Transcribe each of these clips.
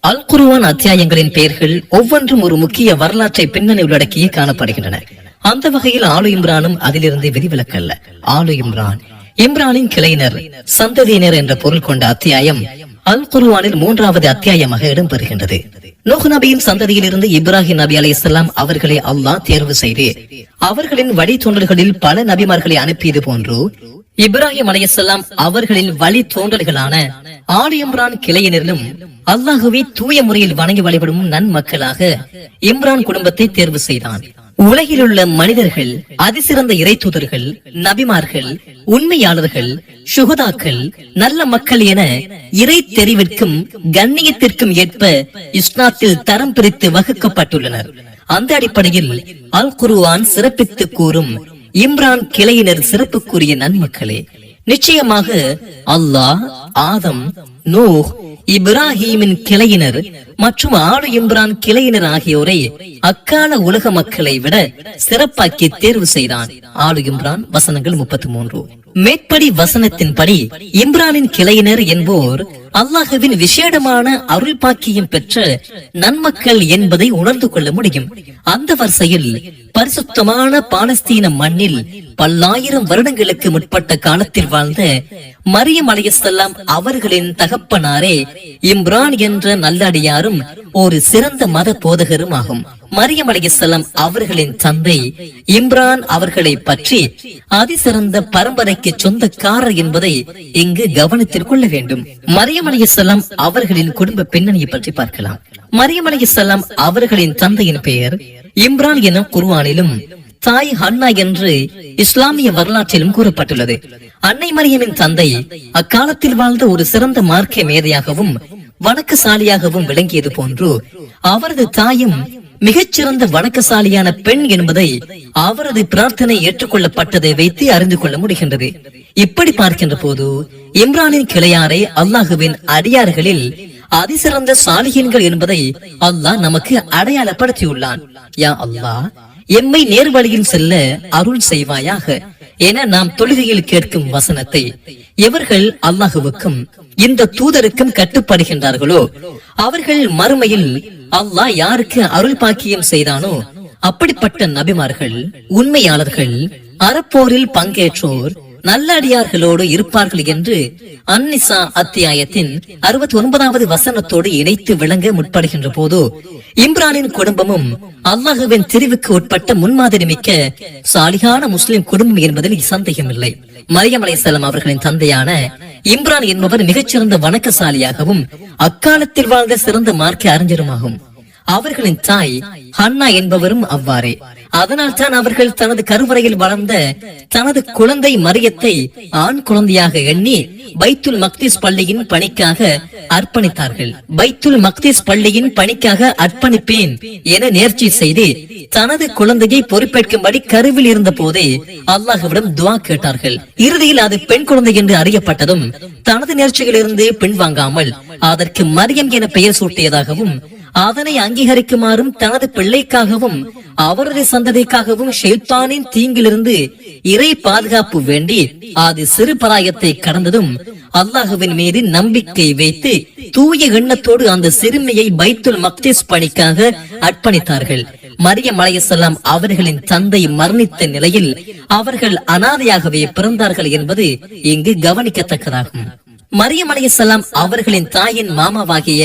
அல் குர்ஆன் அத்தியாயங்களின் பெயர்கள் ஒவ்வொன்றும் ஒரு முக்கிய வரலாற்றை பின்னணி உள்ளடக்கியே காணப்படுகின்றன. அந்த வகையில் ஆலு இம்ரானும் அதிலிருந்து விதிவிலக்கல்ல. ஆலு இம்ரான், இம்ரானின் கிளையினர், சந்ததியினர் என்ற பொருள் கொண்ட அத்தியாயம் அல் குர்ஆனில் 3வது அத்தியாயமாக இடம்பெறுகின்றது. நூஹ் நபியின் சந்ததியில் இருந்து இப்ராஹிம் நபி அலைஹிஸ்ஸலாம் அவர்களை அல்லாஹ் தேர்வு செய்து அவர்களின் வழித்தோன்றல்களில் பல நபிமார்களை அனுப்பியது போன்று இப்ராஹிம் அலைஹிஸ்ஸலாம் அவர்களின் வழித்தோன்றல்களான ஆலு இம்ரான் கிளையினரிலும் அல்லாஹுவை தூய முறையில் வணங்கி வழிபடும் நன்மக்களாக இம்ரான் குடும்பத்தை தேர்வு செய்தான். உலகில் உள்ள மனிதர்கள், அதிசிறந்த இறை தூதர்கள், நபிமார்கள், உண்மையாளர்கள், சுகதாக்கள், நல்ல மக்கள் என இறை தெரிவிற்கும் கண்ணியத்திற்கும் ஏற்ப இஸ்லாத்தில் தரம் பிரித்து வகுக்கப்பட்டுள்ளனர். அந்த அடிப்படையில் அல் குர்ஆன் சிறப்பித்து கூறும் இம்ரான் கிளையினர் சிறப்புக்குரிய நன்மக்களே. நிச்சயமாக அல்லாஹ் ஆதம், நூஹ், இப்ராஹிமின் கிளையினர் மற்றும் ஆலு இம்ரான் கிளையினர் ஆகியோரை அக்கால உலக மக்களை விட சிறப்பாக்கி தேர்வு செய்தான். ஆலு இம்ரான் வசனங்கள் 33. மேற்படி வசனத்தின்படி இம்ரானின் கிளையினர் என்போர் அல்லாஹுவின் விசேடமான அருள் பாக்கியம் பெற்ற நன்மக்கள் என்பதை உணர்ந்து கொள்ள முடியும். அந்த வரிசையில் பரிசுத்தமான பாலஸ்தீன மண்ணில் பல்லாயிரம் வருடங்களுக்கு முற்பட்ட காலத்தில் வாழ்ந்த மரியம் அலைஹிஸ்ஸலாம் அவர்களின் தகப்பனாரே இம்ரான் என்ற நல்லடியாரும் ஒரு சிறந்த மத போதகரும் ஆகும். மரியம் அலைஹிஸ்ஸலாம் அவர்களின் தந்தை இம்ரான் அவர்களை பற்றி அதிசிறந்த பரம்பரைக்கு சொந்தக்காரர் என்பதை இங்கு கவனத்தில் கொள்ள வேண்டும். மரியம் அலைஹிஸ்ஸலாம் அவர்களின் குடும்ப பின்னணியை பற்றி பார்க்கலாம். மரியம் அலைஹிஸ்ஸலாம் அவர்களின் தந்தையின் பெயர் இம்ரான் என குர்ஆனிலும் தாய் ஹன்னா என்று இஸ்லாமிய வரலாற்றிலும் கூறப்பட்டுள்ளது. அன்னை மரியமின் தந்தை அக்காலத்தில் வாழ்ந்த ஒரு சிறந்த மார்க்க மேதையாகவும் வணக்கசாலியாகவும் விளங்கியது போன்று அவரது தாயும் மிகச்சிறந்த வணக்கசாலியான பெண் என்பதை அவரது பிரார்த்தனை ஏற்றுக்கொள்ளப்பட்டதை வைத்து அறிந்து கொள்ள முடிகின்றது. இப்படி பார்க்கின்ற போது இம்ரானின் கிளையாரை அல்லாஹுவின் அடியார்களில் அதிசிறந்த சாலிஹீன்கள் என்பதை அல்லாஹ் நமக்கு அடையாளப்படுத்தியுள்ளான். யா அல்லாஹ், எம்மை நேர்வழியில் செல்ல அருள் செய்வாயாக என நாம் தொழுகையில் கேட்கும் வசனத்தை எவர்கள் அல்லாஹுவுக்கும் இந்த தூதருக்கும் கட்டுப்படுகின்றார்களோ அவர்கள் மறுமையில் அல்லாஹ் யாருக்கு அருள் பாக்கியம் செய்தானோ அப்படிப்பட்ட நபிமார்கள், உண்மையாளர்கள், அறப்போரில் பங்கேற்றோர், நல்லடியார்களோடு இருப்பார்கள் என்று அந்நிசா அத்தியாயத்தின் 69வது வசனத்தோடு இணைத்து விளங்க முற்படுகின்ற போது இம்ரானின் குடும்பமும் அல்லாஹுவின் தெரிவுக்கு உட்பட்ட முன்மாதிரி மிக்க சாலிகான முஸ்லிம் குடும்பம் என்பதில் சந்தேகமில்லை. மரியம் அலைஹிஸ்ஸலாம் அவர்களின் தந்தையான இம்ரான் என்பவர் மிகச்சிறந்த வணக்கசாலியாகவும் அக்காலத்தில் வாழ்ந்த சிறந்த மார்க்க அறிஞருமாகும். அவர்களின் தாய் ஹன்னா என்பவரும் அவ்வாறே. அதனால் தான் அவர்கள் தனது கருவறையில் வளர்ந்த தனது குழந்தை மரியத்தை ஆண் குழந்தையாக எண்ணி பைத்துல் மக்திஸ் பள்ளியின் பணிக்காக அர்ப்பணித்தார்கள். பைத்துல் மக்திஸ் பள்ளியின் பணிக்காக அர்ப்பணிப்பேன் என நேர்ச்சி செய்து தனது குழந்தையை பொறுப்பேற்கும்படி கருவில் இருந்த போதே அல்லாஹ்விடம் துஆ கேட்டார்கள். இறுதியில் அது பெண் குழந்தை என்று அறியப்பட்டதும் தனது நேர்ச்சியிலிருந்து பின்வாங்காமல் அதற்கு மரியம் என பெயர் சூட்டியதாகவும் அதனை அங்கீகரிக்குமாறும் தனது பிள்ளைக்காகவும் அவரது சந்ததிக்காகவும் ஷைத்தானின் தீங்கிலிருந்து இறை பாதுகாப்பு வேண்டி அது சிறு பராயத்தை கடந்ததும் அல்லாஹுவின் மீது நம்பிக்கை வைத்து தூய எண்ணத்தோடு அந்த சிறுமியை பைத்துல் மக்திஸ் பணிக்காக அர்ப்பணித்தார்கள். மரியம் அலைஹிஸ்ஸலாம் அவர்களின் தந்தை மரணித்த நிலையில் அவர்கள் அனாதையாகவே பிறந்தார்கள் என்பது இங்கு கவனிக்கத்தக்கதாகும். மரியம் அலைஹிஸ்ஸலாம் அவர்களின் தாயின் மாமாவாகிய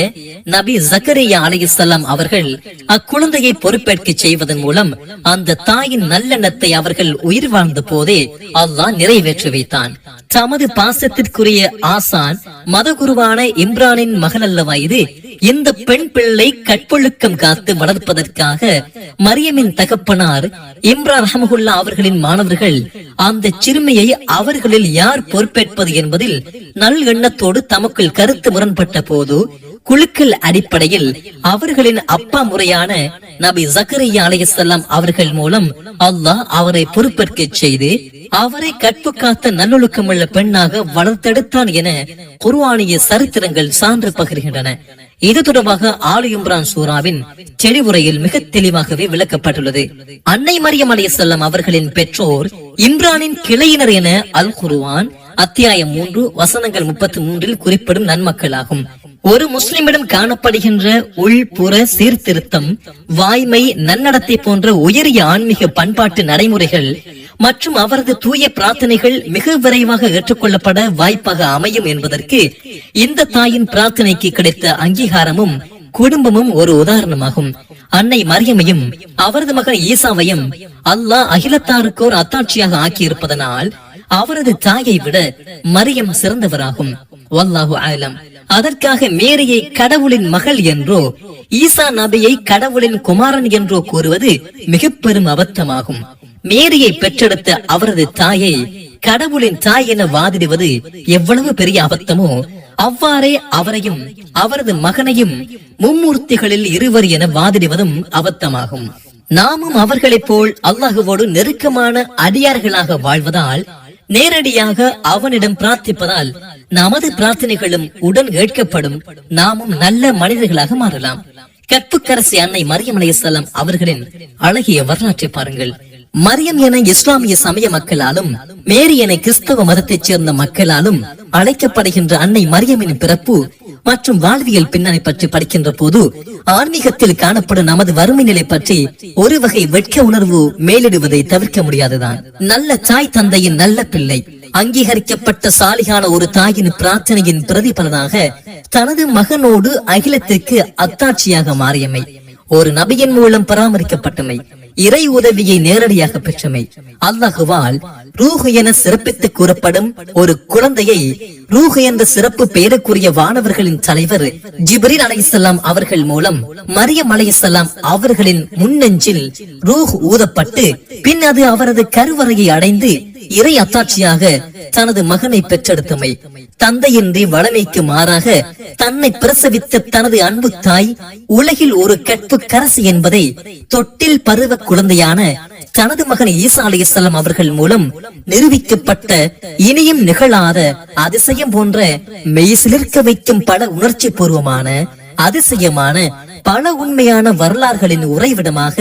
நபி ஜக்கரியா அலைஹிஸ்ஸலாம் அவர்கள் அக்குழந்தையை பொறுப்பேற்க செய்வதன் மூலம் அந்த தாயின் நல்லெண்ணத்தை அவர்கள் உயிர் வாழ்ந்த போதே அல்லாஹ் நிறைவேற்றி வைத்தான். தமது பாசத்திற்குரிய ஆசான் மதகுருவான இம்ரானின் மகள் அல்லவா இது? இந்த பெண் பிள்ளை கற்பொழுக்கம் காத்து வளர்ப்பதற்காக மரியமின் தகப்பனார் இம்ரான் ரஹ்மஹுல்லா அவர்களின் மாணவர்கள் அந்த சிறுமியை அவர்களில் யார் பொறுப்பேற்பது என்பதில் நல் எண்ணத்தோடு தமக்குள் கருத்து முரண்பட்ட போது குழுக்கள் அடிப்படையில் அவர்களின் அப்பா முறையான நபி ஜக்கரியா அலைஹிஸ்ஸலாம் அவர்கள் மூலம் அல்லாஹ் அவரை பொறுப்பேற்க செய்து அவரை கற்பு காத்த நல்லொழுக்கமுள்ள பெண்ணாக வளர்த்தெடுத்தான் என குர்ஆனிய சரித்திரங்கள் சான்று பகிர்கின்றன. இது தொடர்பாக ஆலு இம்ரான் சூராவின் தெளிவுரையில் மிக தெளிவாகவே விளக்கப்பட்டுள்ளது. அன்னை மரியம் அலைஹிஸ்ஸலாம் அவர்களின் பெற்றோர் இம்ரானின் கிளையினர் என அல் குர்ஆன் அத்தியாயம் 3 வசனங்கள் 33 குறிப்பிடும் நன்மக்களாகும். ஒரு முஸ்லிமிடம் காணப்படுகின்ற உள்புற சீர்திருத்தம், வாய்மை, நன்னடத்தை போன்ற உயரிய ஆன்மீக பண்பாட்டு நடைமுறைகள் மற்றும் அவரது தூய பிரார்த்தனைகள் மிக விரைவாக ஏற்றுக்கொள்ளப்பட வாய்ப்பாக அமையும் என்பதற்கு இந்த தாயின் பிரார்த்தனைக்கு கிடைத்த அங்கீகாரமும் குடும்பமும் ஒரு உதாரணமாகும். அன்னை மரியமையும் அவரது மகன் ஈசாவையும் அல்லாஹ் அகிலத்தாருக்கோர் அத்தாட்சியாக ஆக்கியிருப்பதனால் அவரது தாயை விட மரியம் சிறந்தவராகும். வல்லாஹு ஆலம். அதற்காக மேரியை கடவுளின் மகள் என்றோ ஈசா நபியை கடவுளின் குமாரன் என்றோ கூறுவது மிக பெரும் அபத்தமாகும். மேரியை பெற்றெடுத்த அவரது தாயை கடவுளின் தாய் என வாதிடுவது எவ்வளவு பெரிய அபத்தமோ அவ்வாறே அவரையும் அவரது மகனையும் மும்மூர்த்திகளில் இருவர் என வாதிடுவதும் அபத்தமாகும். நாமும் அவர்களைப் போல் அல்லாஹுவோடு நெருக்கமான அடியார்களாக வாழ்வதால், நேரடியாக அவனிடம் பிரார்த்திப்பதால் நமது பிரார்த்தனைகளும் உடன் ஏற்கப்படும். நாமும் நல்ல மனிதர்களாக மாறலாம். கற்புக்கரசி அன்னை மரியம் அலைஹிஸ்ஸலாம் அவர்களின் அழகிய வரலாற்றை பாருங்கள். மரியம் என இஸ்லாமிய சமய மக்களாலும், மேரி என கிறிஸ்தவ மதத்தைச் சேர்ந்த மக்களாலும் அழைக்கப்படுகின்ற அன்னை மரியமின் பிறப்பு மற்றும் வாழ்வியல் பின்னணி பற்றி படிக்கின்ற போது ஆன்மீகத்தில் காணப்படும் நமது வறுமை நிலை பற்றி ஒரு வகை வெட்க உணர்வு மேலிடுவதை தவிர்க்க முடியாதுதான். நல்ல தாய் தந்தையின் நல்ல பிள்ளை, அங்கீகரிக்கப்பட்ட சாலிகான ஒரு தாயின் பிரார்த்தனையின் பிரதிபலனாக தனது மகனோடு அகிலத்திற்கு அத்தாட்சியாக மாறியமை, ஒரு நபியின் மூலம் பராமரிக்கப்பட்டமை, இறை உதவியை நேரடியாக பெற்றமை, அல்லாஹுவால் ரூஹ் என சிறப்பித்து கூறப்படும் ஒரு குழந்தையை ரூஹ் என்ற சிறப்பு பெயருக்குரிய வானவர்களின் தலைவர் ஜிப்ரீல் அலைஹிஸ்ஸலாம் அவர்கள் மூலம் மரியம் அலைஹிஸ்ஸலாம் அவர்களின் முன்னெஞ்சில் ரூஹ் ஊதப்பட்டு பின் அது அவரது கருவறையை அடைந்து இறை அத்தாட்சியாக தனது மகனை பெற்றெடுத்தமை, தந்தையின்றி வளமைக்கு மாறாக தன்னை பிரசவித்த தனது அன்பு தாய் உலகில் ஒரு கற்பு கரசி என்பதை தொட்டில் பருவ குழந்தையான தனது மகன் ஈசா அலைஹிஸ்ஸலாம் அவர்கள் மூலம் நிரூபிக்கப்பட்ட இனியும் நிகழாத அதிசயம் போன்ற மெய்சிலிர்க்க வைக்கும் பல உணர்ச்சி பூர்வமான அதிசயமான பல உண்மையான வரலாறுகளின் உறைவிடமாக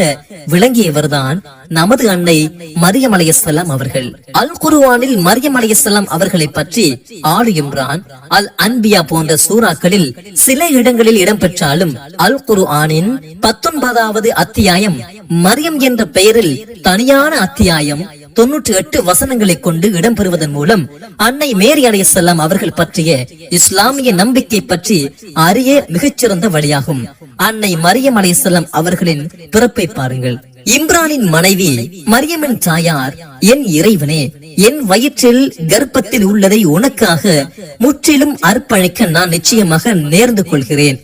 விளங்கியவர்தான் நமது அன்னை மரியம் அலைஹிஸ்ஸலாம் அவர்கள். அல் குர்ஆனில் மரியம் அலைஹிஸ்ஸலாம் அவர்களை பற்றி ஆல் இம்ரான், அல் அன்பியா போன்ற சூறாக்களில் சில இடங்களில் இடம்பெற்றாலும் அல் குர்ஆனின் 19வது அத்தியாயம் மரியம் என்ற பெயரில் தனியான அத்தியாயம் 98 வசனங்களை கொண்டு இடம்பெறுவதன் மூலம் அன்னை மேரி அலைஹிஸ்ஸலாம் அவர்கள் பற்றிய இஸ்லாமிய நம்பிக்கை பற்றி அறிய மிகச்சிறந்த வழியாகும். அன்னை மரியம் அலைஹிஸ்ஸலாம் அவர்களின் பிறப்பை பாருங்கள். இம்ரானின் மனைவி மரியமின் தாயார், என் இறைவனே, என் வயிற்றில் கர்ப்பத்தில் உள்ளதை உனக்காக முற்றிலும் அர்ப்பணிக்க நான் நிச்சயமாக நேர்ந்து கொள்கிறேன்.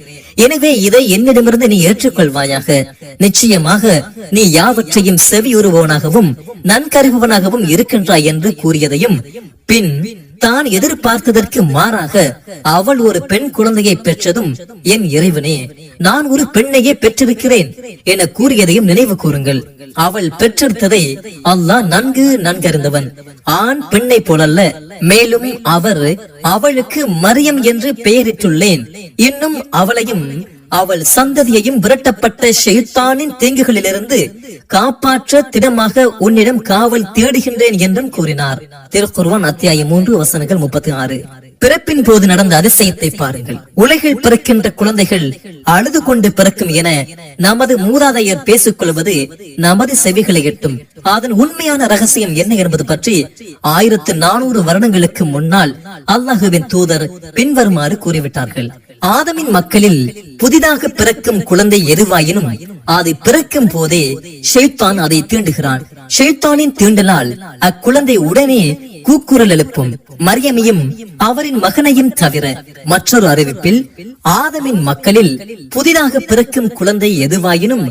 எனவே இதை என்னிடமிருந்து நீ ஏற்றுக்கொள்வாயாக. நிச்சயமாக நீ யாவற்றையும் செவியுறுபவனாகவும் நன்கறிபவனாகவும் இருக்கின்றாய் என்று கூறியதையும், பின் தான் எதிர்பார்த்ததற்கு மாறாக அவள் ஒரு பெண் குழந்தையை பெற்றதும், என் இறைவனே, நான் ஒரு பெண்ணையே பெற்றிருக்கிறேன் என கூறியதையும் நினைவு கூறுங்கள். அவள் பெற்றெடுத்ததை அல்லாஹ் நன்கறிந்தவன், ஆண் பெண்ணை போலல்ல. மேலும் அவளுக்கு மரியம் என்று பெயரிட்டுள்ளேன். இன்னும் அவளையும் அவள் சந்ததியையும் விரட்டப்பட்ட ஷைத்தானின் தீங்குகளிலிருந்து காப்பாற்ற திடமாக உன்னிடம் காவல் தேடுகின்றேன் என்றும் கூறினார். திருக்குர்ஆன் அத்தியாயம் 3 வசனங்கள் 36. பிறப்பின் போது நடந்த அதிசயத்தை பாருங்கள். உலகில் பிறக்கின்ற குழந்தைகள் அழுது கொண்டு பிறக்கும் என நமது மூதாதையர் பேசிக் கொள்வது நமது செவிகளை எட்டும். அதன் உண்மையான ரகசியம் என்ன என்பது பற்றி 1400 வருடங்களுக்கு முன்னால் அல்லாஹுவின் தூதர் பின்வருமாறு கூறிவிட்டார்கள். ஆதமின் மக்களில் புதிதாக பிறக்கும் குழந்தை எதுவாயினும் அது பிறக்கும் போதே ஷைத்தான் அதை தீண்டுகிறான். ஷைத்தானின் தீண்டலால் அக்குழந்தை உடனே கூக்குரல் எழுப்பும். மரியமையும் அவரின் மகனையும் தவிர மற்றொரு அறிவிப்பில், ஆதமின் மக்களில் புதிதாக பிறக்கும் குழந்தை எதுவாயினும்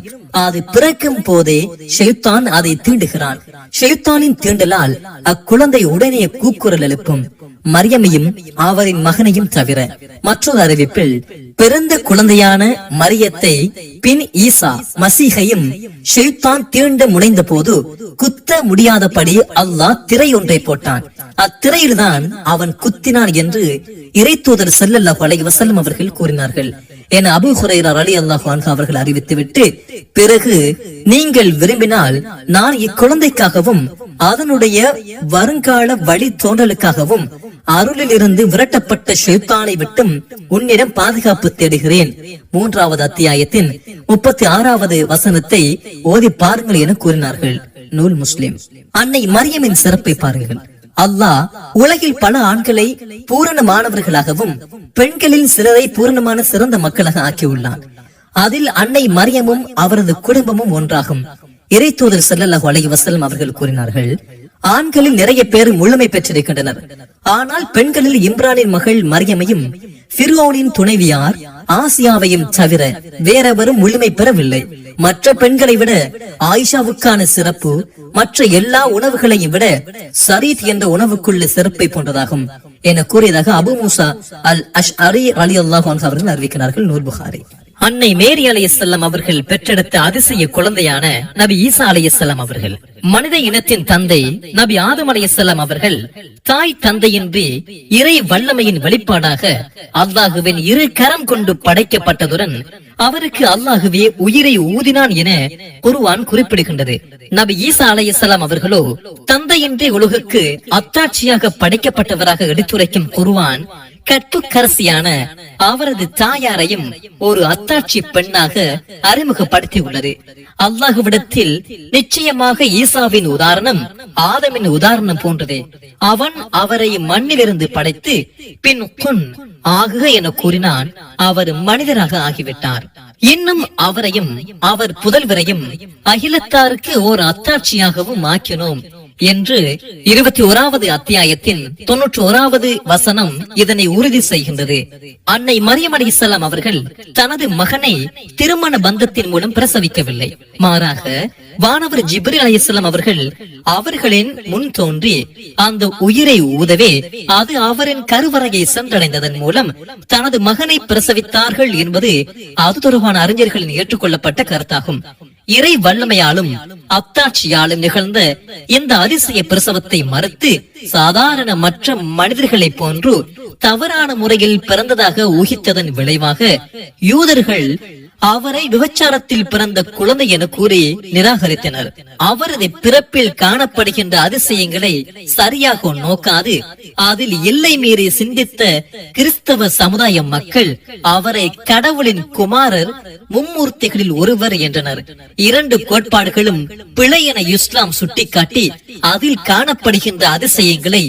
அது பிறக்கும் போதே ஷைத்தான் அதை தீண்டுகிறான். ஷைத்தானின் தீண்டலால் அக்குழந்தை உடனே கூக்குரல் எழுப்பும். மரியமையும் அவரின் மகனையும் தவிர மற்றொரு அறிவிப்பில், பிறந்த குழந்தையான மரியத்தை பின் ஈசா மசீகையும் ஷைத்தான் தீண்ட முனைந்த போது குத்த முடியாதபடி அல்லாஹ் திரை ஒன்றை போட்டான். அத்திரையில்தான் அவன் குத்தினான் என்று இறை தூதர் ஸல்லல்லாஹு அலைஹி வஸல்லம் அவர்கள் கூறினார்கள் என அபூ ஹுரைரா ரலியல்லாஹு அன்ஹு அவர்கள் அறிவித்துவிட்டு, பிறகு நீங்கள் விரும்பினால் நான் இக்குழந்தைக்காகவும் அதனுடைய வருங்கால வழி தோன்றலுக்காகவும் அருளில் இருந்து விரட்டப்பட்ட ஷைத்தானை விட்டும் உன்னிடம் பாதுகாப்பு பாதுகாப்பு தேடுகிறேன். 3வது அத்தியாயத்தின் 36வது வசனத்தை ஓதி பாருங்கள் என கூறினார்கள். நூல் முஸ்லிம். அன்னை மரியமின் சிறப்பை பாருங்கள். அல்லாஹ் உலகில் பல ஆண்களை பூரணமானவர்களாகவும் பெண்களில் சிலரை பூரணமான சிறந்த மக்களாக ஆக்கியுள்ளான். அதில் அன்னை மரியமும் அவரது குடும்பமும் ஒன்றாகும். இறை தூதர் ஸல்லல்லாஹு அலைஹி வஸல்லம் அவர்கள் கூறினார்கள், ஆண்களில் நிறைய பேர் முழுமை பெற்றிருக்கின்றனர். ஆனால் பெண்களில் இம்ரானின் மகள் மரியமையும் ஃபிர்அவுனின் துணைவியார் ஆசியாவையும் தவிர வேறெவரும் முழுமை பெறவில்லை. மற்ற பெண்களை விட ஆயிஷாவுக்கான சிறப்பு மற்ற எல்லா உணவுகளையும் விட சரீத் என்ற உணவுக்குள்ள சிறப்பை போன்றதாகும் என கூறியதாக அபு மூசா அல் அஷ்அரி ரலியல்லாஹு அன்ஹு அவர்கள் அறிவிக்கிறார்கள். நூல் புகாரி. அன்னை மேரி அலைஹிஸ்ஸலாம் அவர்கள் பெற்றெடுத்த அதிசய குழந்தையான நபி ஈசா அலைஹிஸ்ஸலாம் அவர்கள் மனித இனத்தின் தந்தை நபி ஆதம் அலைஹிஸ்ஸலாம் அவர்கள் தாய் தந்தையின்றி இறை வல்லமையின் வெளிப்பாடாக அல்லாஹுவின் இரு கரம் கொண்டு படைக்கப்பட்டதுடன் அவருக்கு அல்லாஹுவே உயிரை ஊதினான் என குர்ஆன் குறிப்பிடுகின்றது. நபி ஈசா அலைஹிஸ்ஸலாம் அவர்களோ தந்தையின்றி உலகுக்கு அத்தாட்சியாக படைக்கப்பட்டவராக எடுத்துரைக்கும் குர்ஆன் கற்புக்கரசியான அவரது தாயாரையும் ஒரு அத்தாட்சி பெண்ணாக அறிமுகப்படுத்தியுள்ளது. அல்லாஹுவிடத்தில் நிச்சயமாக ஈசாவின் உதாரணம் ஆதமின் உதாரணம் போன்றதே. அவன் அவரை மண்ணிலிருந்து படைத்து பின் குன் ஆகுக என கூறினான். அவர் மனிதராக ஆகிவிட்டார். இன்னும் அவரையும் அவர் புதல்வரையும் அகிலத்தாருக்கு ஓர் அத்தாட்சியாகவும் ஆக்கினோம் என்று 21வது அத்தியாயத்தின் 91வது வசனம் இதனை உறுதி செய்கின்றது. அன்னை மரியம் அலைஹிஸ்ஸலாம் அவர்கள் தனது மகனை திருமண பந்தத்தின் மூலம் பிரசவிக்கவில்லை. மாறாக வானவர் ஜிப்ரீல் அலைஹிஸ்ஸலாம் அவர்கள் அவர்களின் முன் தோன்றி அந்த உயிரை ஊதவே அது அவரின் கருவறையை சென்றடைந்ததன் மூலம் தனது மகனை பிரசவித்தார்கள் என்பது அது தொடர்பான அறிஞர்களின் ஏற்றுக்கொள்ளப்பட்ட கருத்தாகும். இறை வல்லமையாலும் அத்தாட்சியாலும் நிகழ்ந்த இந்த அதிசய பிரசவத்தை மறுத்து சாதாரண மற்ற மனிதர்களை போன்று தவறான முறையில் பிறந்ததாக ஊகித்ததன் விளைவாக யூதர்கள் அவரை விபச்சாரத்தில் பிறந்த குழந்தை என கூறி நிராகரித்தனர். அவரது பிறப்பில் காணப்படுகின்ற அதிசயங்களை சரியாக நோக்காது அதில் எல்லை மீறி சிந்தித்த கிறிஸ்தவ சமுதாய மக்கள் அவரை கடவுளின் குமாரர் மும்மூர்த்திகளில் ஒருவர் என்றனர். 2 கோட்பாடுகளும் பிழை என இஸ்லாம் சுட்டிக்காட்டி அதில் காணப்படுகின்ற அதிசயங்களை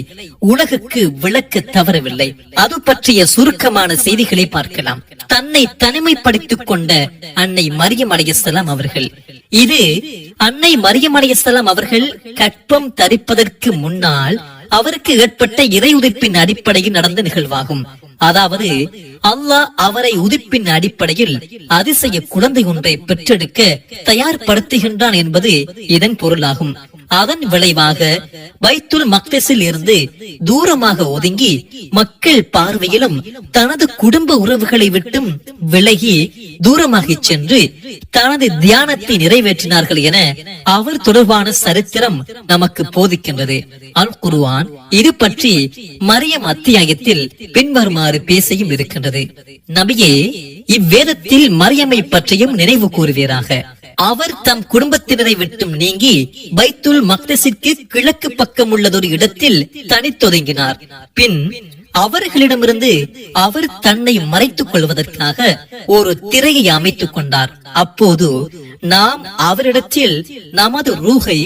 உலகுக்கு விளக்க தவறவில்லை. அது பற்றிய சுருக்கமான செய்திகளை பார்க்கலாம். தன்னை தனிமைப்படுத்திக் கொண்ட அன்னை மரியம் அலைஹிஸ்ஸலாம் அவர்கள். இது அன்னை மரியம் அலைஹிஸ்ஸலாம் அவர்கள் கற்பம் தரிப்பதற்கு முன்னால் அவருக்கு ஏற்பட்ட இறை உதிர்ப்பின் அடிப்படையில் நடந்த நிகழ்வாகும். அதாவது அல்லாஹ் அவரை உதிர்ப்பின் அடிப்படையில் அதிசய குழந்தை ஒன்றை பெற்றெடுக்க தயார்படுத்துகின்றான் என்பது இதன் பொருளாகும். அதன் விளைவாக பைத்துல் மக்தஸில் இருந்து தூரமாக ஒதுங்கி மக்கள் பார்வையிலும் தனது குடும்ப உறவுகளை விட்டும் விலகி தூரமாக சென்று தனது தியானத்தை நிறைவேற்றினார்கள் என அவர் தொடர்பான சரித்திரம் நமக்கு போதிக்கின்றது. அல் குர்ஆன் இது பற்றி மரியம் அத்தியாயத்தில் பின்வருமாறு பேசியும் இருக்கின்றது. நபியே, இவ்வேதத்தில் மரியமை பற்றியும் நினைவு கூறுவீராக. அவர் தம் குடும்பத்தினரை விட்டும் நீங்கி பைத்துல் மக்தஸிற்கு கிழக்கு பக்கம் உள்ளதொரு இடத்தில் தனித்தொதுங்கினார். பின் அவர்களிடமிருந்து அவர் தன்னை மறைத்துக் கொள்வதற்காக ஒரு திரையை அமைத்துக் கொண்டார். அப்போது நாம் அவரிடத்தில் நமது ரூஹை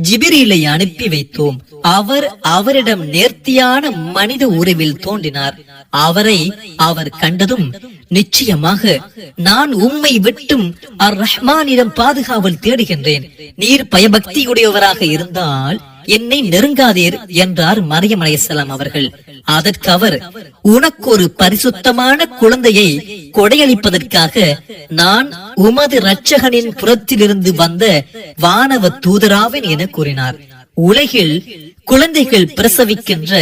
ஜிப்ரீலை அனுப்பி வைத்தோம். அவர் அவரிடம் நேர்த்தியான மனித உருவில் தோன்றினார். அவரை அவர் கண்டதும், நிச்சயமாக நான் உம்மை விட்டும் அர் ரஹ்மானிடம் பாதுகாவல் தேடுகின்றேன். நீர் பயபக்தியுடையவராக இருந்தால் என்னை நெருங்காதீர் என்றார் மரியம் அலைஹிஸ்ஸலாம் அவர்கள். அதற்கு அவர், உனக்கு ஒரு பரிசுத்தமான குழந்தையை கொடையளிப்பதற்காக நான் உமது இரட்சகனின் புறத்திலிருந்து வந்த வானவ தூதராவேன் என கூறினார். உலகில் குழந்தைகள் பிரசவிக்கின்ற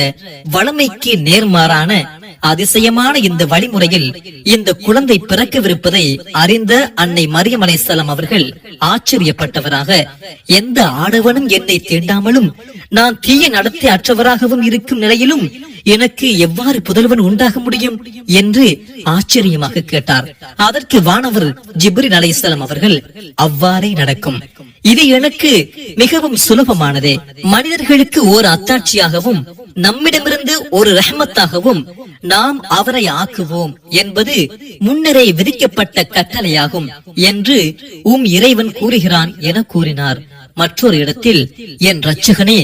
வளமைக்கு நேர்மாறான அதிசயமான இந்த வழிமுறையில் இந்த குழந்தை பிறக்கவிருப்பதை அறிந்த அன்னை மரியம் அலைஹிஸ்ஸலாம் அவர்கள் ஆச்சரியப்பட்டவராக, எந்த ஆடவனும் என்னை தீண்டாமலும் நான் தீய நடத்தை அற்றவராகவும் இருக்கும் நிலையிலும் எனக்கு எவ்வாறு புதல்வன் உண்டாக முடியும் என்று ஆச்சரியமாக கேட்டார். அதற்கு வானவர் ஜிப்ரீல் அலைஹிஸ்ஸலாம் அவர்கள், அவ்வாறே நடக்கும். இது எனக்கு மிகவும் சுலபமானதே. மனிதர்களுக்கு ஓர் அத்தாட்சியாகவும் நம்மிடமிருந்து ஒரு ரஹ்மத்தாகவும் நாம் அவரை ஆக்குவோம் என்பது முன்னரே விதிக்கப்பட்ட கட்டளையாகும் என்று இறைவன் கூறுகிறான் என கூறினார். மற்றொரு இடத்தில், என் இரட்சகனே,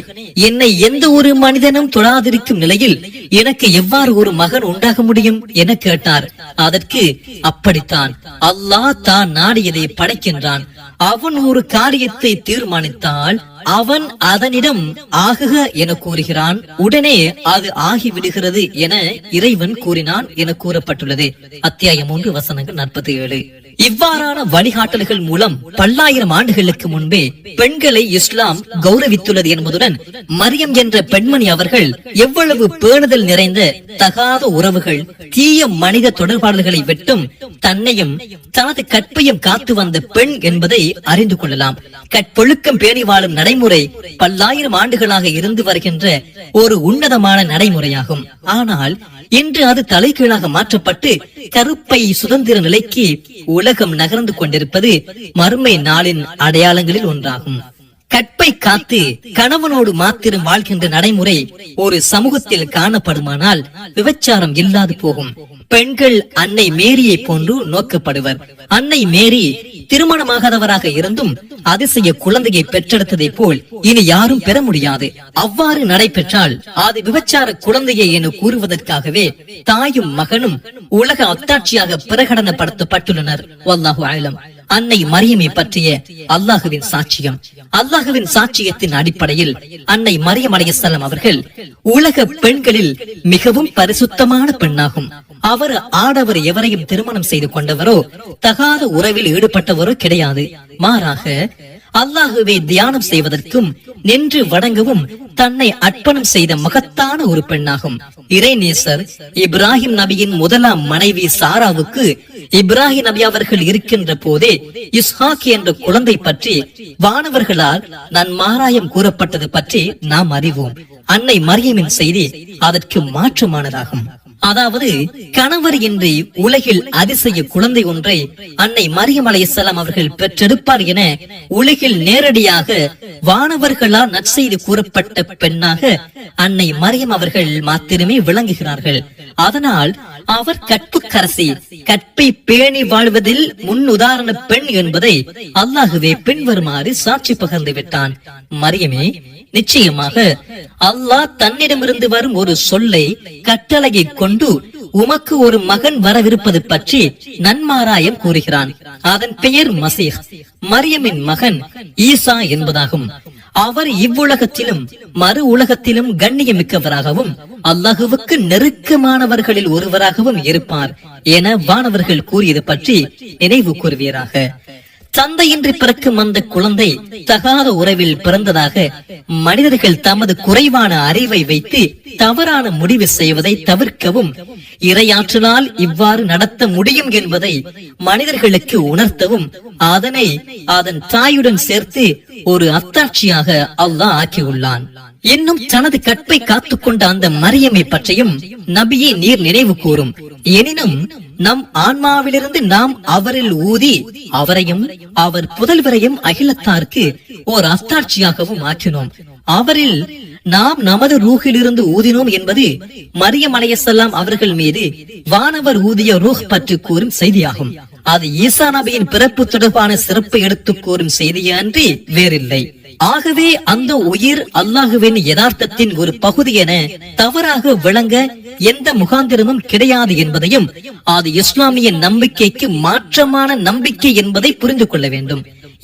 என்னை எந்த ஒரு மனிதனும் தொழாதிருக்கும் நிலையில் எனக்கு எவ்வாறு ஒரு மகன் உண்டாக முடியும் என கேட்டார். அதற்கு, அப்படித்தான், அல்லாஹ் தான் நாடியதை படைக்கின்றான். அவன் ஒரு காரியத்தை தீர்மானித்தால் அவன் அதனிடம் ஆகுக என கூறுகிறான், உடனே அது ஆகிவிடுகிறது என இறைவன் கூறினான் என கூறப்பட்டுள்ளது. அத்தியாயம் 3 வசனங்கள் 47. இவ்வாறான வழிகாட்டல்கள் மூலம் பல்லாயிரம் ஆண்டுகளுக்கு முன்பே பெண்களை இஸ்லாம் கௌரவித்துள்ளது என்பதுடன் மரியம் என்ற பெண்மணி அவர்கள் எவ்வளவு பேணுதல் நிறைந்த தகாத உறவுகள், தீய மனித தொடர்பாளர்களை விட்டும் தன்னையும் தனது கற்பையும் காத்து வந்த பெண் என்பதை அறிந்து கொள்ளலாம். கற்பொழுக்கம் பேணி வாழும் நடைமுறை பல்லாயிரம் ஆண்டுகளாக இருந்து வருகின்ற ஒரு உன்னதமான நடைமுறையாகும். ஆனால் இன்று அது தலைகீழாக மாற்றப்பட்டு கருப்பை சுதந்திர நிலைக்கு உலகம் நகர்ந்து கொண்டிருப்பது மறுமை நாளின் அடையாளங்களில் ஒன்றாகும். கற்பை காத்து கணவனோடு மாத்திரம் வாழ்கின்ற நடைமுறை ஒரு சமூகத்தில் காணப்படுமானால் விபச்சாரம் இல்லாது போகும். பெண்கள் அன்னை மேரியை போன்று நோக்கப்படுவர். அன்னை மேரி திருமணமாகாதவராக இருந்தும் அதிசய குழந்தையை பெற்றெடுத்ததை போல் இனி யாரும் பெற முடியாது. அவ்வாறு நடைபெற்றால் அது விபச்சார குழந்தையை என கூறுவதற்காகவே தாயும் மகனும் உலக அத்தாட்சியாக பிரகடனப்படுத்தப்பட்டுள்ளனர். வல்லாஹு அலம். அன்னை மரியமை பற்றிய அல்லாஹுவின் சாட்சியம். அல்லாஹுவின் சாட்சியத்தின் அடிப்படையில் அன்னை மரியம் அலைஹிஸ்ஸலாம் அவர்கள் உலக பெண்களில் மிகவும் பரிசுத்தமான பெண்ணாகும். அவர் ஆடவர் எவரையும் திருமணம் செய்து கொண்டவரோ தகாத உறவில் ஈடுபட்டவரோ கிடையாது. மாறாக அல்லாஹுவை தியானம் செய்வதற்கும் நின்று வணங்கவும் தன்னை அர்ப்பணம் செய்த மகத்தான ஒரு பெண்ணாகும். இறைநேசர் இப்ராஹிம் நபியின் முதலாம் மனைவி சாராவுக்கு இப்ராஹிம் நபி அவர்கள் இருக்கின்ற போதே இஸ்ஹாக் என்ற குழந்தை பற்றி வானவர்களால் நன்மாராயம் கூறப்பட்டது பற்றி நாம் அறிவோம். அன்னை மரியமின் செய்தி அதற்கு மாற்றமானதாகும். அதாவது கணவர் இன்றி உலகில் அதிசய குழந்தை ஒன்றை அன்னை மரியம் அலைஹிஸ்ஸலாம் அவர்கள் பெற்றெடுப்பார் என உலகில் நேரடியாக வானவர்களால் நற்செய்தி கூறப்பட்ட பெண்ணாக அன்னை மரியம் அவர்கள் மாத்திரமே விளங்குகிறார்கள். அதனால் அவர் கற்புக்கரசி, கற்பை பேணி வாழ்வதில் முன் உதாரண பெண் என்பதை அல்லாஹுவே பின்வருமாறு சாட்சி பகிர்ந்து விட்டான். மரியமே, நிச்சயமாக அல்லாஹ் தன்னிடமிருந்து வரும் ஒரு சொல்லை கட்டளையை கொண்டு உமக்கு ஒரு மகன் வரவிருப்பது பற்றி நன்மாராயம் கூறுகிறான். அதன் பெயர் மசீஹ். மரியமின் மகன் ஈசா என்பதாகும். அவர் இவ்வுலகத்திலும் மறு உலகத்திலும் கண்ணியமிக்கவராகவும் அல்லாஹுவுக்கு நெருக்கமானவர்களில் ஒருவராகவும் இருப்பார் என வானவர்கள் கூறியது பற்றி நினைவு கூறுவீராக. தந்தையின்றி பிறக்கும் அந்த குழந்தை தகாத உறவில் பிறந்ததாக மனிதர்கள் தமது குறைவான அறிவை வைத்து தவறான முடிவு செய்வதை தவிர்க்கவும், இறையாற்றலால் இவ்வாறு நடத்த முடியும் என்பதை மனிதர்களுக்கு உணர்த்தவும் அதனை அதன் தாயுடன் சேர்த்து ஒரு அத்தாட்சியாக அல்லாஹ் ஆக்கியுள்ளான். இன்னும் தனது கற்பை காத்துக்கொண்ட அந்த மரியமை பற்றியும் நபியை நீர் நினைவு கூறும். எனினும் நம் ஆன்மாவிலிருந்து நாம் அவரில் ஊதி அவரையும் அவர் புதல்வரையும் அகிலத்தாருக்கு ஓர் அத்தாட்சியாகவும் ஆக்கினோம். அவரில் நாம் நமது ரூஹிலிருந்து ஊதினோம் என்பது மரியம் அலைஹிஸ்ஸலாம் அவர்கள் மீது வானவர் ஊதிய ரூஹ் பற்றி கூறும் செய்தியாகும். அது ஈசா நபியின் பிறப்பு தொடர்பான சிறப்பை எடுத்து கூறும் செய்தியன்றி வேறில்லை. ஆகவே அந்த உயிர் அல்லாஹுவின் யதார்த்தத்தின் ஒரு பகுதி என தவறாக விளங்க எந்த முகாந்திரமும் கிடையாது என்பதையும், அது இஸ்லாமிய நம்பிக்கைக்கு மாற்றமான நம்பிக்கை என்பதை புரிந்து கொள்ள வேண்டும்.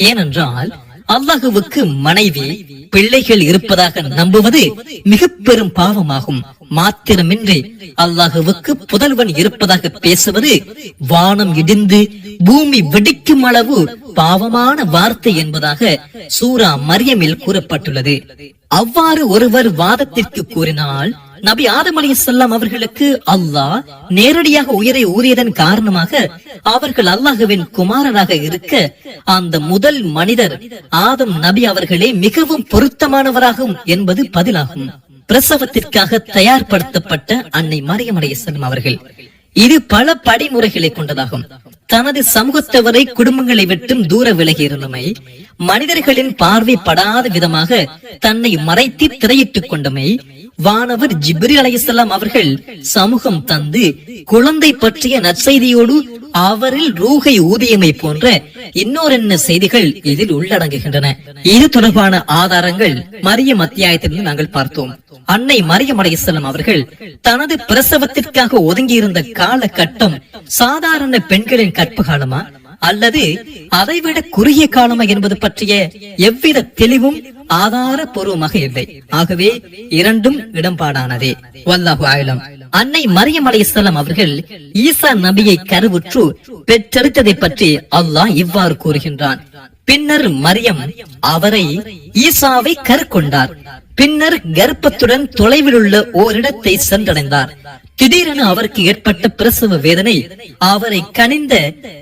ஏனென்றால் அல்லாஹுவுக்கு மனைவி பிள்ளைகள் இருப்பதாக நம்புவது மிக பெரும் பாவமாகும். மாத்திரமின்றி அல்லாஹுவுக்கு புதல்வன் இருப்பதாக பேசுவது வானம் இடிந்து பூமி வெடிக்கும் அளவு பாவமான வார்த்தை என்பதாக சூரா மரியமில் கூறப்பட்டுள்ளது. அவ்வாறு ஒருவர் வாதத்திற்கு கூறினால், நபி ஆதம் அலைஹிஸ்ஸலாம் அவர்களுக்கு அல்லாஹ் நேரடியாக உயிரை ஊதியதன் காரணமாக அவர்கள் அல்லாஹுவின் குமாரராக இருக்க அந்த முதல் மனிதர் ஆதம் நபி அவர்களே மிகவும் பொருத்தமானவராகும் என்பது பதிலாகும். பிரசவத்திற்காக தயார்படுத்தப்பட்ட அன்னை மரியம் அலைஹிஸ்ஸலாம் அவர்கள் இது பல படிமுறைகளை கொண்டதாகும். தனது சமூகத்தவரை குடும்பங்களை விட்டும் தூர விலகி இருந்தமை, மனிதர்களின் பார்வை படாத விதமாக தன்னை மறைத்து திரையிட்டுக் கொண்டமை, வானவர் ஜிப்ரீல் அலைஹிஸ்ஸலாம் அவர்கள் சமூகம் தந்து குழந்தை பற்றிய நற்செய்தியோடு அவரில் ரூஹை ஊதியமை போன்ற இன்னொரு செய்திகள் இதில் உள்ளடங்குகின்றன. இது தொடர்பான ஆதாரங்கள் மரியம் அத்தியாயத்திலிருந்து நாங்கள் பார்த்தோம். அன்னை மரியம் அலைஹிஸ்ஸலாம் அவர்கள் தனது பிரசவத்திற்காக ஒதுங்கியிருந்த காலகட்டம் சாதாரண பெண்களின் கற்ப காலமா அல்லது அதைவிட குறுகிய காலமா என்பது பற்றிய எவ்வித தெளிவும் ஆதாரபூர்வமாக இல்லை. ஆகவே இரண்டும் இடம்பாடானதே. வல்லாஹு ஆலம். அன்னை மரியம் அலைஹிஸ்ஸலாம் அவர்கள் ஈசா நபியை கருவுற்று பெற்றெடுத்ததை பற்றி அல்லாஹ் இவ்வாறு கூறுகின்றான். பின்னர் மரியம் அவரை ஈசாவை கருக்கொண்டார். பின்னர் கர்ப்பத்துடன் தொலைவில் உள்ள ஓரிடத்தை சென்றடைந்தார். திடீரென அவருக்கு ஏற்பட்ட பிரசவ வேதனை அவரை கனிந்த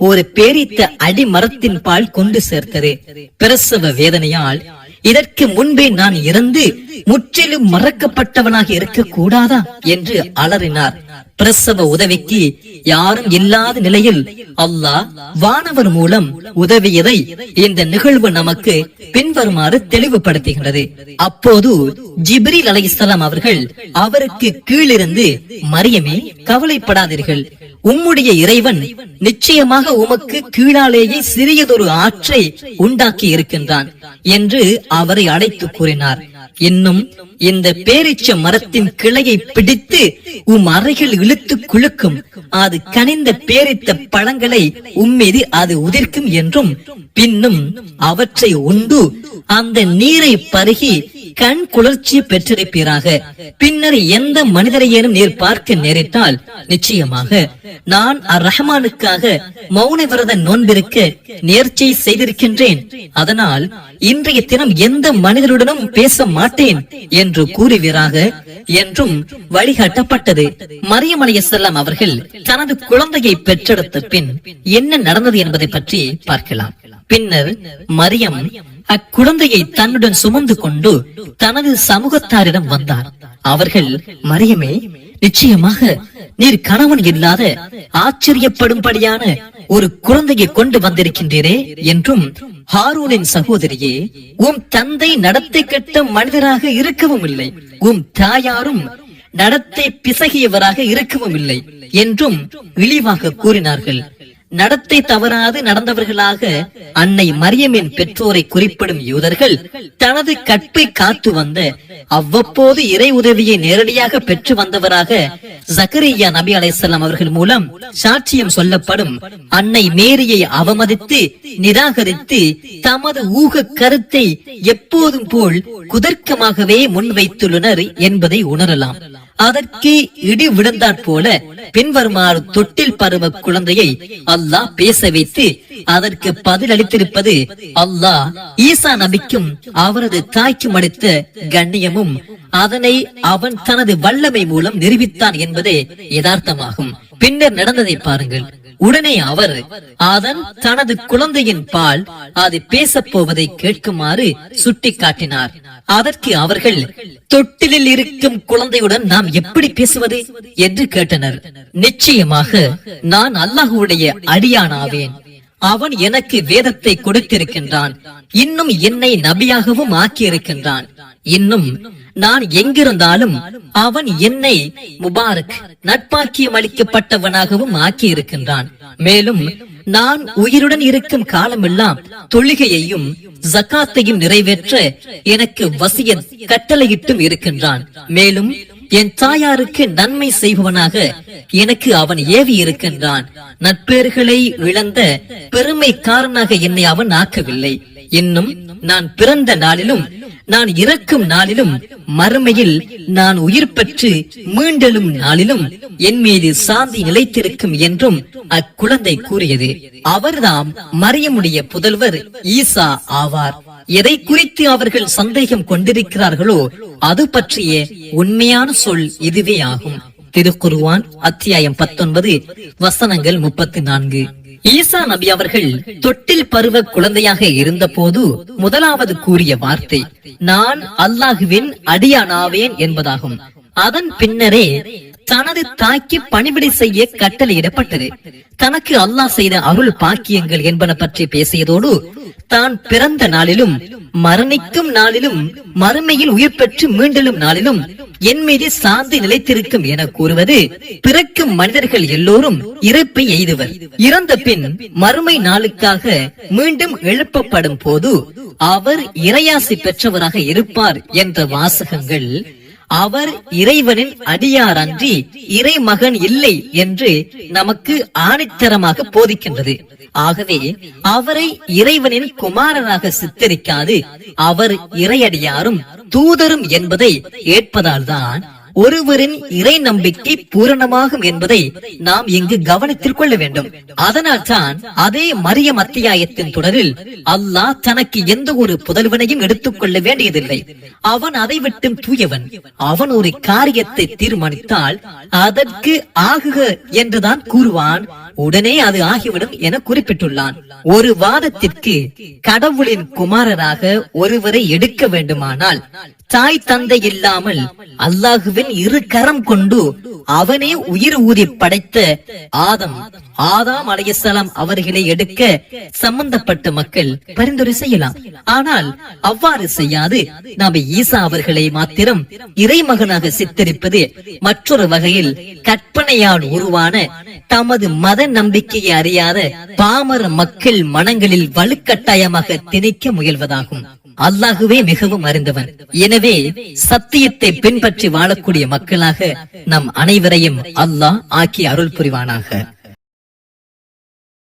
ஒரு பேரித்த அடிமரத்தின் பால் கொண்டு சேர்த்தது. பிரசவ வேதனையால் இதற்கு முன்பே நான் இறந்து முற்றிலும் மறக்கப்பட்டவனாக இருக்க கூடாதா என்று அலறினார். பிரசவ உதவிக்கு யாரும் இல்லாத நிலையில் அல்லாஹ் வானவர் மூலம் உதவியதை இந்த நிகழ்வு நமக்கு பின்வருமாறு தெளிவுபடுத்துகின்றது. அப்போது ஜிப்ரீல் அலைஹிஸ்ஸலாம் அவர்கள் அவருக்கு கீழிருந்து, மரியமே கவலைப்படாதீர்கள், உம்முடைய இறைவன் நிச்சயமாக உமக்கு கீழாலேயே சிறியதொரு ஆற்றை உண்டாக்கி இருக்கின்றான் என்று அவரை அழைத்து கூறினார். இன்னும் இந்த பேரிச்ச மரத்தின் கிளையை பிடித்து அறைகள் இழுத்து குலுக்கும், அது கனிந்த பேரித்த பழங்களை உம்மீது அது உதிர்க்கும் என்றும், பின்னும் அவற்றை உண்டு அந்த நீரை பருகி கண் குளிர்ச்சி பெற்றிருப்பீராக. பின்னர் எந்த மனிதரையேனும் நீர் பார்க்க நேரிட்டால் நிச்சயமாக நான் ரஹ்மானுக்காக மௌன விரத நோன்பிருக்க நேர்ச்சை செய்திருக்கின்றேன். அதனால் இன்றைய தினம் எந்த மனிதருடனும் பேச மாட்டேன் என்று கூறுவீராக என்றும் வழிகாட்டப்பட்டது. மரியம் அலைஹிஸ்ஸலாம் அவர்கள் தனது குழந்தையை பெற்றெடுத்த பின் என்ன நடந்தது என்பதை பற்றி பார்க்கலாம். பின்னர் மரியம் அக்குழந்தையை தன்னுடன் சுமந்து கொண்டு தனது சமூகத்தாரிடம் வந்தார். அவர்கள், மரியமே, நிச்சயமாக நீர் கணவன் இல்லாத ஆச்சரியப்படும்படியான ஒரு குழந்தையை கொண்டு வந்திருக்கின்றீரே என்றும், ஹாரூனின் சகோதரியே, உம் தந்தை நடத்தை கெட்ட மனிதராக இருக்கவும் இல்லை, உம் தாயாரும் நடத்தை பிசகியவராக இருக்கவும் இல்லை என்றும் இழிவாக கூறினார்கள். நடத்தை தவறாது நடந்தவர்களாக அன்னை மரியமின் பெற்றோரை குறிப்பிடும் யூதர்கள் தனது கற்பை காத்து வந்த, அவ்வப்போது இறை உதவியை நேரடியாக பெற்று வந்தவராக ஜக்கரியா நபி அலைஹிஸ்ஸலாம் அவர்கள் மூலம் சாட்சியம் சொல்லப்படும் அன்னை மேரியை அவமதித்து நிராகரித்து தமது ஊக கருத்தை எப்போதும் போல் குதர்க்கமாகவே முன்வைத்துள்ளனர் என்பதை உணரலாம். அதற்கு இடி விழுந்தாற் போல பின்வருமாறு தொட்டில் பருவ குழந்தையை அல்லாஹ் பேச வைத்து அதற்கு பதில் அளித்திருப்பது அல்லாஹ் ஈசா நபிக்கும் அவரது தாய்க்கும் அளித்த கண்ணியமும் அதனை அவன் தனது வல்லமை மூலம் நிரூபித்தான் என்பதே யதார்த்தமாகும். பின்னர் நடந்ததை பாருங்கள். உடனே அவர் அதன் தனது குழந்தையின் பால் அது பேசப் போவதை கேட்குமாறு சுட்டி காட்டினார். அதற்கு அவர்கள், தொட்டிலில் இருக்கும் குழந்தையுடன் நாம் எப்படி பேசுவது என்று கேட்டனர். நிச்சயமாக நான் அல்லாஹ்வுடைய அடியானாவேன், அவன் எனக்கு வேதத்தை கொடுத்திருக்கின்றான், இன்னும் என்னை நபியாகவும் ஆக்கியிருக்கின்றான், இன்னும் நான் எங்கிருந்தாலும் அவன் என்னை முபாரக் நட்பாக்கியம் அளிக்கப்பட்டவனாகவும் ஆக்கி இருக்கின்றான். மேலும் நான் உயிருடன் இருக்கும் காலமெல்லாம் தொழுகையையும் ஜகாத்தையும் நிறைவேற்ற எனக்கு வசியத் கட்டளையிட்டும் இருக்கின்றான். மேலும் என் தாயாருக்கு நன்மை செய்பவனாக எனக்கு அவன் ஏவி இருக்கின்றான். நட்பேறுகளை இழந்த பெருமைக்காரனாக என்னை அவன் ஆக்கவில்லை. இன்னும் நான் பிறந்த நாளிலும் நான் இறக்கும் நாளிலும் மறுமையில் நான் உயிர் பெற்று மீண்டெழும் நாளிலும் என் மீது சாந்தி நிலைத்திருக்கும் என்றும் அக்குழந்தை கூறியது. அவர்தாம் மரியமுடைய புதல்வர் ஈசா ஆவார். எதை குறித்து அவர்கள் சந்தேகம் கொண்டிருக்கிறார்களோ அது பற்றிய உண்மையான சொல் இதுவே ஆகும். திருக்குர்ஆன் அத்தியாயம் 19 வசனங்கள் 34. ஈசா நபி அவர்கள் தொட்டில் பருவ குழந்தையாக இருந்த போது முதலாவது கூறிய வார்த்தை நான் அல்லாஹுவின் அடியானாவேன் என்பதாகும். அதன் பின்னரே தனது தாய்க்கு பணிவிடை செய்ய கட்டளையிடப்பட்டது. தனக்கு அல்லாஹ் செய்த அருள் பாக்கியங்கள் என்பன பற்றி பேசியதோடு தான் பிறந்த நாளிலும் மரணிக்கும் நாளிலும் மறுமையில் உயிர் பெற்று மீண்டலும் நாளிலும் என் மீது சார்ந்து நிலைத்திருக்கும் என கூறுவது, பிறக்கும் மனிதர்கள் எல்லோரும் இறப்பை எய்துவர், இறந்த பின் மறுமை நாளுக்காக மீண்டும் எழுப்பப்படும் போது அவர் இறையாசி பெற்றவராக இருப்பார் என்ற வாசகங்கள் அவர் இறைவனின் அடியார் அன்றி இறைமகன் இல்லை என்று நமக்கு ஆணித்தரமாக போதிக்கின்றது. ஆகவே அவரை இறைவனின் குமாரராக சித்தரிக்காது அவர் இறையடியாரும் தூதரும் என்பதை ஏற்பதால் தான் ஒருவரின் இறை நம்பிக்கை பூரணமாகும் என்பதை நாம் இங்கு கவனத்தில் கொள்ள வேண்டும். அதனால் தான் அதே மரியம் அத்தியாயத்தின் தொடரில் அல்லாஹ் தனக்கு எந்த ஒரு புதல்வனையும் எடுத்துக்கொள்ள வேண்டியதில்லை, அவன் அதை விட்டு தூயவன், அவன் ஒரு காரியத்தை தீர்மானித்தால் அதற்கு ஆகுக என்றுதான் கூறுவான், உடனே அது ஆகிவிடும் என குறிப்பிட்டுள்ளான். ஒரு வாதத்திற்கு கடவுளின் குமாரராக ஒருவரை எடுக்க வேண்டுமானால் தாய் தந்தை இல்லாமல் அல்லாஹுவின் இரு கரம் கொண்டு அவனே உயிர் ஊதி படைத்த ஆதாம் அலைஹிஸ்ஸலாம் அவர்களை எடுக்க சம்பந்தப்பட்ட மக்கள் பரிந்துரை செய்யலாம். ஆனால் அவ்வாறு செய்யாது நபி ஈசா அவர்களை மாத்திரம் இறைமகனாக சித்தரிப்பது மற்றொரு வகையில் கற்பனையால் உருவான தமது மத நம்பிக்கையை அறியாத பாமர மக்கள் மனங்களில் வலுக்கட்டாயமாக திணிக்க முயல்வதாகும். அல்லாஹுவே மிகவும் அறிந்தவன். எனவே சத்தியத்தை பின்பற்றி வாழக்கூடிய மக்களாக நம் அனைவரையும் அல்லாஹ் ஆக்கி அருள் புரிவானாக.